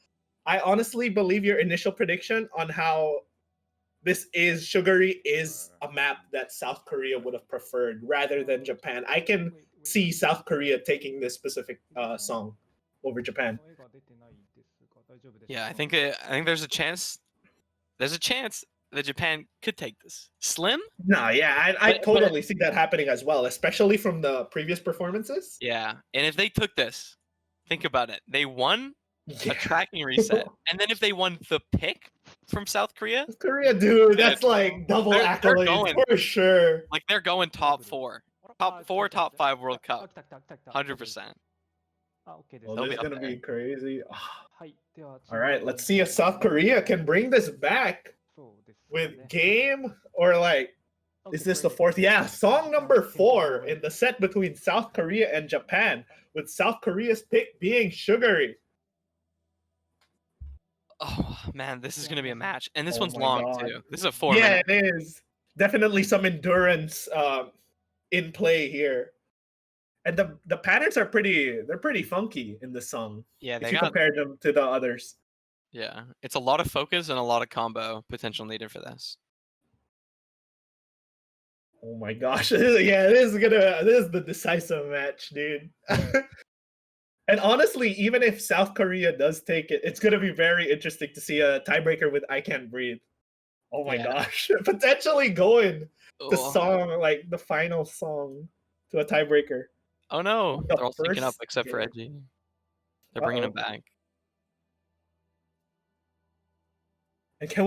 Speaker 1: I honestly believe your initial prediction on how this is Sugary is a map that South Korea would have preferred rather than Japan. I can see South Korea taking this specific song over Japan.
Speaker 2: Yeah, I think there's a chance. There's a chance that Japan could take this. Slim?
Speaker 1: No, yeah, I totally see that happening as well, especially from the previous performances.
Speaker 2: Yeah, and if they took this, think about it. They won a tracking reset, and then if they won the pick from South Korea,
Speaker 1: dude, that's like double accolades for sure.
Speaker 2: Like they're going top 4, top 5 World Cup, 100%.
Speaker 1: Well, this is gonna be crazy. All right, let's see if South Korea can bring this back with game, or like, is this the 4th? Yeah, song number 4 in the set between South Korea and Japan, with South Korea's pick being Sugary.
Speaker 2: Oh man, this is gonna be a match, and this one's long too. This is a 4
Speaker 1: minute. Yeah, it is. Definitely some endurance in play here. And the patterns are pretty funky in the song.
Speaker 2: Yeah,
Speaker 1: if you compare them to the others.
Speaker 2: Yeah, it's a lot of focus and a lot of combo potential needed for this.
Speaker 1: Oh my gosh. Yeah, this is the decisive match, dude. And honestly, even if South Korea does take it, it's gonna be very interesting to see a tiebreaker with "I Can't Breathe." Oh my
Speaker 2: Yeah.
Speaker 1: gosh, potentially going the
Speaker 2: Oh.
Speaker 1: song, like the final song, to a tiebreaker.
Speaker 2: Oh no,
Speaker 1: The
Speaker 2: they're all syncing up
Speaker 1: first
Speaker 2: except for
Speaker 1: game.
Speaker 2: Edgy. They're bringing him
Speaker 1: Uh-oh.
Speaker 2: back.
Speaker 1: And can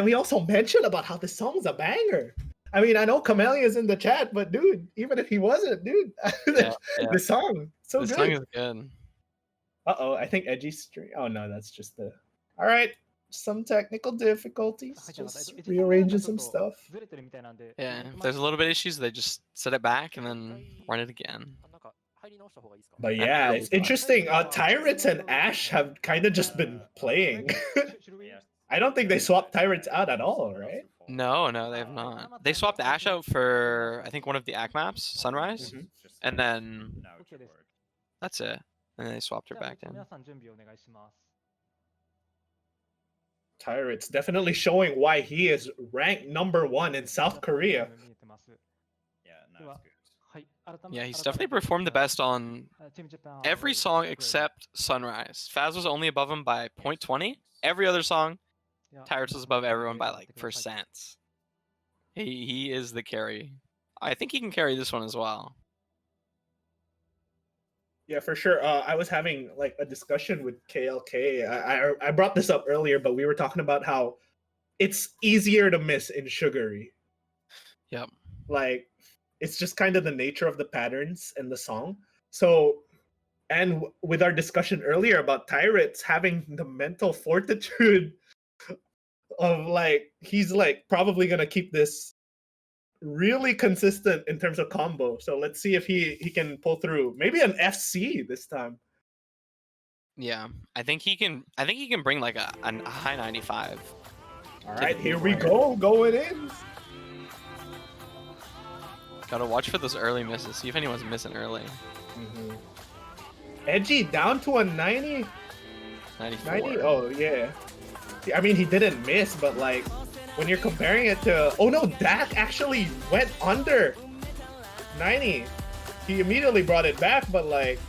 Speaker 1: we also mention about how this song's a banger? I mean, I know Chameleon's in the chat, but dude, even if he wasn't, dude,
Speaker 2: Yeah, yeah.
Speaker 1: the song, so
Speaker 2: This
Speaker 1: good.
Speaker 2: song is good.
Speaker 1: Uh-oh, I think Edgy's stream. Oh no, that's just the. All right, some technical difficulties. Just rearranging some stuff.
Speaker 2: Yeah, if there's a little bit of issues, they just set it back and then run it again.
Speaker 1: But yeah, it's interesting. Tyrants and Ash have kind of just been playing. I don't think they swapped Tyrants out at all, right?
Speaker 2: No, they have not. They swapped Ash out for, I think, one of the ACK maps, Sunrise, and then that's it. And then they swapped her back in.
Speaker 1: Tyrants definitely showing why he is ranked #1 in South Korea.
Speaker 2: Yeah, he's definitely performed the best on every song except Sunrise. Faz was only above him by 0.20. Every other song, Tyrants was above everyone by like percents. He is the carry. I think he can carry this one as well.
Speaker 1: Yeah, for sure. I was having like a discussion with KLK. I brought this up earlier, but we were talking about how it's easier to miss in Sugary.
Speaker 2: Yep.
Speaker 1: Like, it's just kind of the nature of the patterns in the song. So, and with our discussion earlier about Tyrants having the mental fortitude of like, he's like probably gonna keep this really consistent in terms of combo. So let's see if he can pull through. Maybe an FC this time.
Speaker 2: Yeah, I think he can bring like a high 95.
Speaker 1: All right, here we go, going in.
Speaker 2: Gotta watch for those early misses. See if anyone's missing early.
Speaker 1: Edgy down to a 90.
Speaker 2: 94.
Speaker 1: 90? Oh yeah. I mean, he didn't miss, but like when you're comparing it to, oh no, Dak actually went under 90. He immediately brought it back, but like,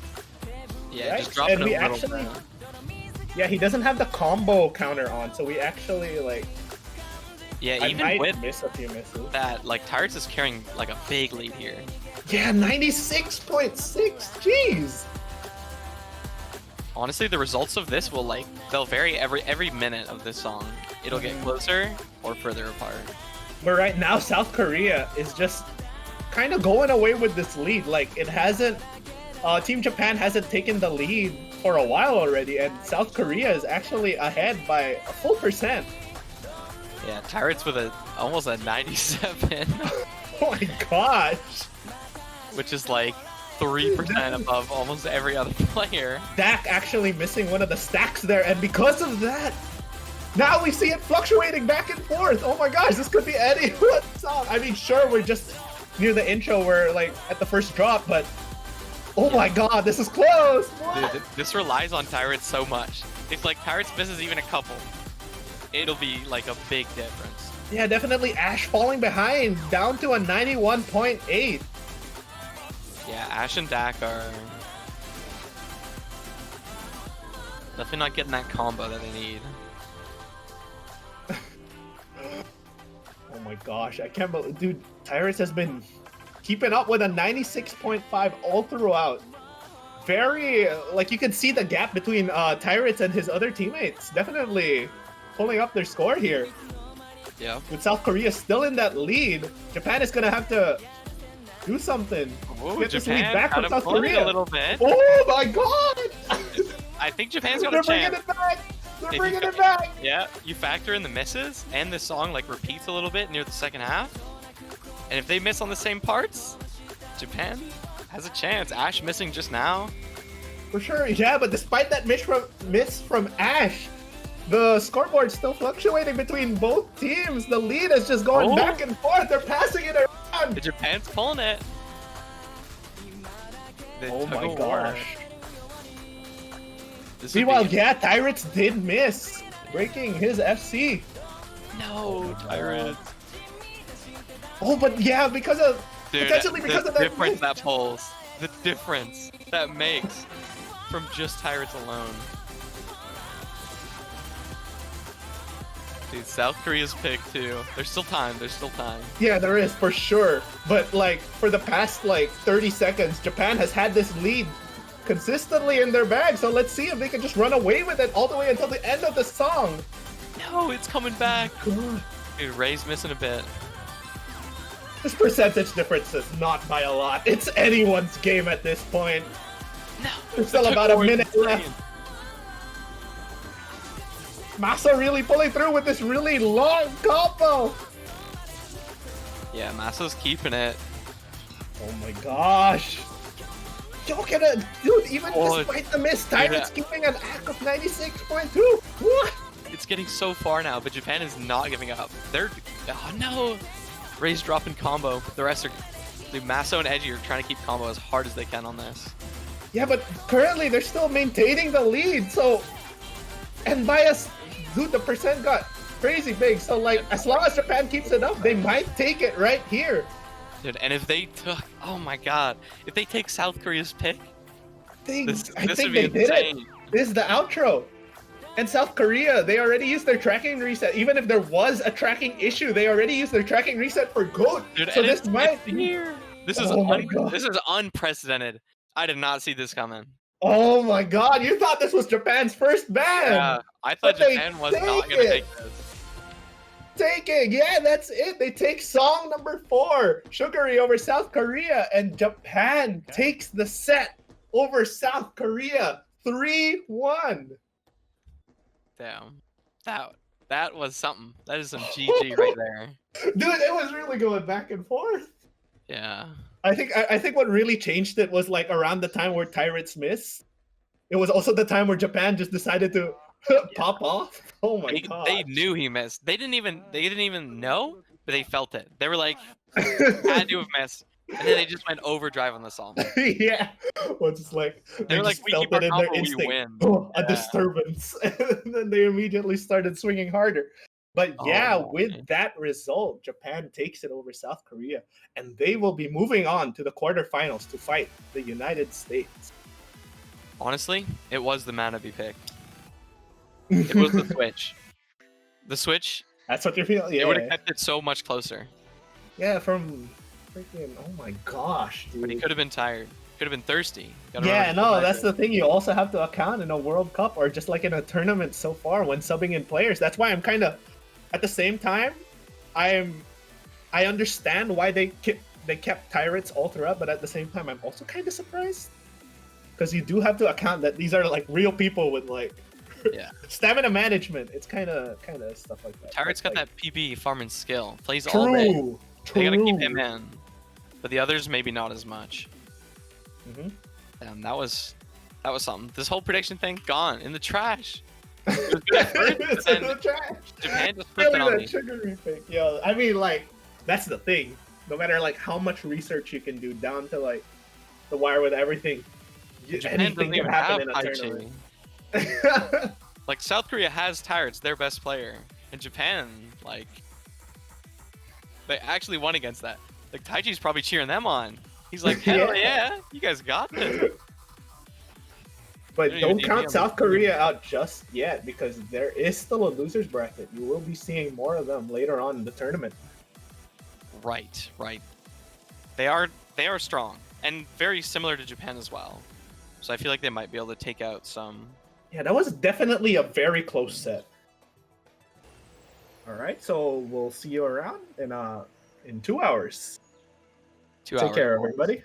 Speaker 2: yeah,
Speaker 1: right?
Speaker 2: just dropped it
Speaker 1: and
Speaker 2: a
Speaker 1: we
Speaker 2: little
Speaker 1: actually,
Speaker 2: bit.
Speaker 1: yeah, he doesn't have the combo counter on, so we actually like,
Speaker 2: yeah,
Speaker 1: I
Speaker 2: even
Speaker 1: might
Speaker 2: with
Speaker 1: miss a few misses.
Speaker 2: that, like Tyrants is carrying like a big lead here.
Speaker 1: Yeah, 96.6. Jeez.
Speaker 2: Honestly, the results of this will like they'll vary every minute of this song. It'll get closer or further apart.
Speaker 1: But right now, South Korea is just kind of going away with this lead. Like, it hasn't, Team Japan hasn't taken the lead for a while already, and South Korea is actually ahead by a full percent.
Speaker 2: Yeah, Tyrants with almost a 97,
Speaker 1: Oh my gosh.
Speaker 2: which is like 3% above almost every other player.
Speaker 1: Dak actually missing one of the stacks there, and because of that, now we see it fluctuating back and forth. Oh my gosh, this could be anyone's song. I mean, sure, we're just near the intro, we're like at the first drop, but oh my god, this is close.
Speaker 2: Dude, this relies on Tyrants so much. If like Tyrants misses even a couple, it'll be like a big difference.
Speaker 1: Yeah, definitely Ash falling behind, down to a 91.8.
Speaker 2: Yeah, Ash and Dak are definitely not getting that combo that they need.
Speaker 1: Oh my gosh, I can't believe, dude, Tyrants has been keeping up with a 96.5 all throughout. Very, like, you can see the gap between Tyrants and his other teammates. Definitely pulling up their score here.
Speaker 2: Yeah.
Speaker 1: With South Korea still in that lead, Japan is gonna have to do something.
Speaker 2: Ooh,
Speaker 1: Get this lead
Speaker 2: Japan
Speaker 1: back from
Speaker 2: kind of
Speaker 1: South
Speaker 2: pulling it
Speaker 1: Korea.
Speaker 2: a little bit.
Speaker 1: Oh my god!
Speaker 2: I think Japan's got
Speaker 1: They're
Speaker 2: a
Speaker 1: bringing
Speaker 2: chance.
Speaker 1: it back! They're
Speaker 2: If
Speaker 1: bringing
Speaker 2: you
Speaker 1: it back!
Speaker 2: Yeah, you factor in the misses, and this song like repeats a little bit near the second half. And if they miss on the same parts, Japan has a chance. Ash missing just now.
Speaker 1: For sure, yeah, but despite that miss from Ash, the scoreboard's still fluctuating between both teams. The lead is just going back and forth. They're passing it around.
Speaker 2: Japan's pulling it. The
Speaker 1: Oh my
Speaker 2: tug-of-war.
Speaker 1: gosh.
Speaker 2: This would
Speaker 1: Meanwhile,
Speaker 2: be-
Speaker 1: yeah, Tyrants did miss, breaking his FC.
Speaker 2: No, Tyrants.
Speaker 1: Oh, but yeah, because of
Speaker 2: Dude,
Speaker 1: potentially because
Speaker 2: the
Speaker 1: of that
Speaker 2: difference
Speaker 1: miss.
Speaker 2: that pulls. The difference that makes. from just Tyrants alone. Dude, South Korea's pick too. There's still time. There's still time.
Speaker 1: Yeah, there is for sure. But like for the past like 30 seconds, Japan has had this lead consistently in their bag. So let's see if they can just run away with it all the way until the end of the song.
Speaker 2: No, it's coming back.
Speaker 1: God.
Speaker 2: Dude, Ray's missing a bit.
Speaker 1: This percentage difference is not by a lot. It's anyone's game at this point.
Speaker 2: No.
Speaker 1: There's still about a minute left. Masa really pulling through with this really long combo.
Speaker 2: Yeah, Masa's keeping it.
Speaker 1: Oh my gosh. Yo, dude, even despite the miss, Tyrant's keeping an ACK of 96.2. What?
Speaker 2: It's getting so far now, but Japan is not giving up. Oh no! Ray's dropping combo. The rest are, dude, Maso and Edgy are trying to keep combo as hard as they can on this.
Speaker 1: Yeah, but currently they're still maintaining the lead, so... And by us, dude, the percent got crazy big, so like, as long as Japan keeps it up, they might take it right here.
Speaker 2: Dude, and if they took, oh my god, if they take South Korea's pick, this
Speaker 1: I
Speaker 2: would
Speaker 1: think
Speaker 2: be
Speaker 1: they did
Speaker 2: insane.
Speaker 1: it. This is the outro. And South Korea, they already used their tracking reset. Even if there was a tracking issue, they already used their tracking reset for GOAT.
Speaker 2: Dude,
Speaker 1: so
Speaker 2: and
Speaker 1: this might
Speaker 2: here. This is this is unprecedented. I did not see this coming.
Speaker 1: Oh my god, you thought this was Japan's first ban!
Speaker 2: Yeah, I thought Japan was not gonna take this.
Speaker 1: Taking, yeah, that's it. They take song number 4, Sugary over South Korea, and Japan takes the set over South Korea, 3-1.
Speaker 2: Damn, that was something. That is some GG right there.
Speaker 1: Dude, it was really going back and forth.
Speaker 2: Yeah.
Speaker 1: I think what really changed it was like around the time where Tyrants miss. It was also the time where Japan just decided to pop off. Oh my god.
Speaker 2: They knew he missed. They didn't even know, but they felt it. They were like, had to have missed. And then they just went overdrive on the song.
Speaker 1: Yeah. Well, just like
Speaker 2: they're like, we keep our combo, we win.
Speaker 1: Oh, a disturbance. And then they immediately started swinging harder. But yeah, with that result, Japan takes it over South Korea, and they will be moving on to the quarterfinals to fight the United States.
Speaker 2: Honestly, it was the Manabe pick. It was the Switch. The Switch.
Speaker 1: That's what you're feeling? Yeah.
Speaker 2: It would have kept it so much closer.
Speaker 1: Yeah, from freaking, oh my gosh, dude.
Speaker 2: But he could have been tired. Could have been thirsty.
Speaker 1: Yeah, no, that's the thing. You also have to account in a World Cup or just like in a tournament so far when subbing in players. That's why I'm kind of, at the same time, I understand why they kept Tyrants all throughout, but at the same time, I'm also kind of surprised. Because you do have to account that these are like real people with like stamina management. It's kind of stuff like that.
Speaker 2: Tyrant's got that PB farming skill. Plays
Speaker 1: true,
Speaker 2: all day.
Speaker 1: True.
Speaker 2: They gotta keep him in. But the others maybe not as much.
Speaker 1: Mm-hmm.
Speaker 2: That was something. This whole prediction thing gone in the trash.
Speaker 1: It's in the trash.
Speaker 2: Japan just flipped it on me.
Speaker 1: Sugary pick. Yo, I mean, like, that's the thing. No matter like how much research you can do, down to like the wire with everything, anything can happen in a tournament.
Speaker 2: Like South Korea has Tyrants, their best player, and Japan, like, they actually won against that. Like Taichi's probably cheering them on. He's like, hell yeah, you guys got this.
Speaker 1: But don't count South Korea out just yet, because there is still a loser's bracket. You will be seeing more of them later on in the tournament.
Speaker 2: Right. They are strong and very similar to Japan as well. So I feel like they might be able to take out some.
Speaker 1: Yeah, that was definitely a very close set. All right, so we'll see you around in 2 hours.
Speaker 2: 2 hours.
Speaker 1: Take care, everybody.